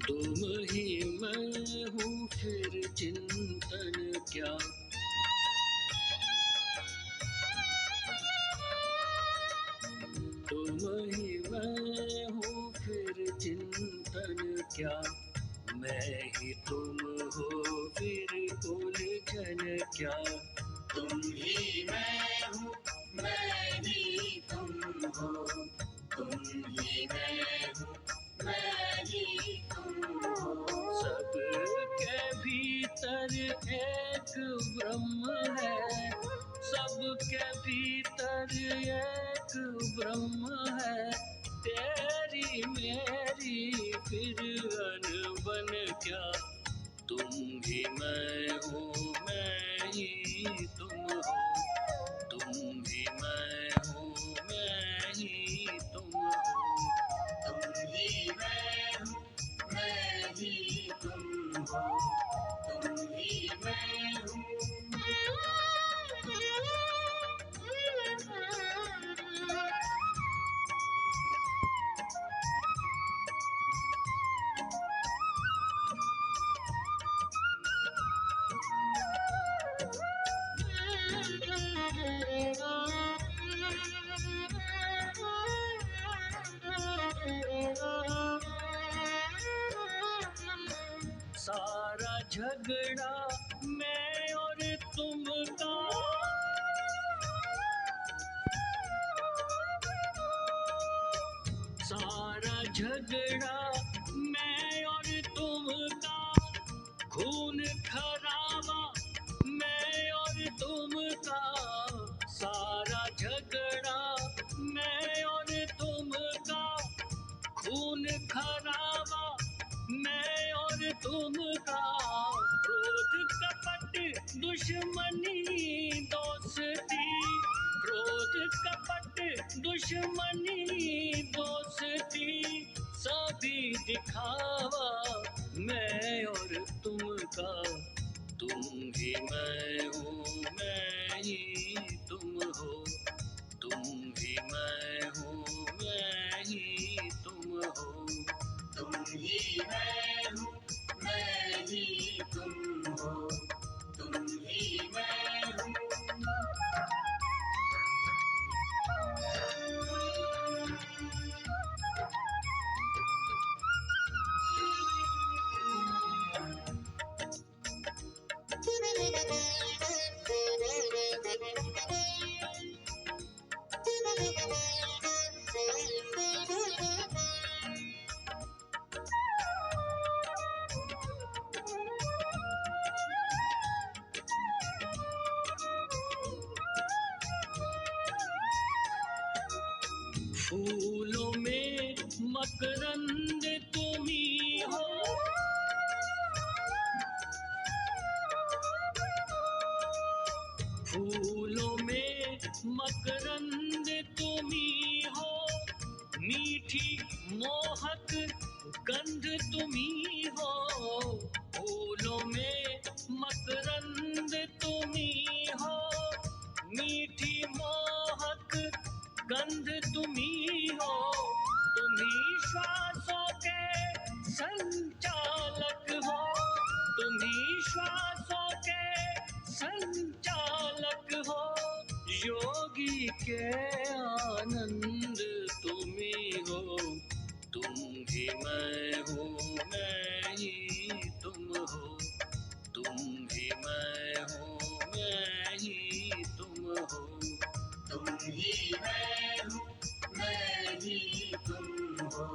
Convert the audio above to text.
तुम ही मैं हूँ फिर चिंतन क्या, तुम ही मैं हूँ फिर चिंतन क्या, मैं ही तुम हो फिर उलझन क्या। तुम ही मैं हूँ मैं ही तुम हो, तुम ही मैं हूँ मैं ही तुम हो। सबके भीतर एक ब्रह्म है, सबके भीतर एक ब्रह्म है, तेरी मेरी फिर अनबन क्या। तुम ही मैं हूँ मैं ही तुम हो, तुम ही मैं हूँ मैं ही तुम हो। तुम ही मैं हूँ मैं ही तुम हो, तुम ही मैं हूँ। सारा झगड़ा मैं और तुम का, सारा झगड़ा मैं और तुम का, खून खराबा मैं और तुम का, सारा झगड़ा मैं और तुम का, खून खराबा मैं और तुम का, क्रोध कपट दुश्मनी दोस्ती, क्रोध कपट दुश्मनी दोस्ती, सभी दिखावा मैं और तुम का। तुम ही मैं हूँ मैं ही तुम हो, तुम ही मैं हूँ मैं ही तुम हो। तुम ही मैं हूँ मैं ही तुम हो, तुम ही मैं हूँ। फूलों में मकरंद तुम ही हो, फूलों में मकरंद तुम ही हो, मीठी मोहक गंध तुम ही हो, फूलों में मकरंद तुम ही हो, मीठी मोहक गंध तुम ही हो। तुम ही श्वासों के संचालक हो, तुम ही श्वासों के संचालक हो, योगी के आनंद तुम ही हो। तुम ही मैं हूँ मैं ही तुम हो, तुम ही मैं हूँ मैं ही तुम हो। तुम ही मैं हूँ मैं ही तुम हो,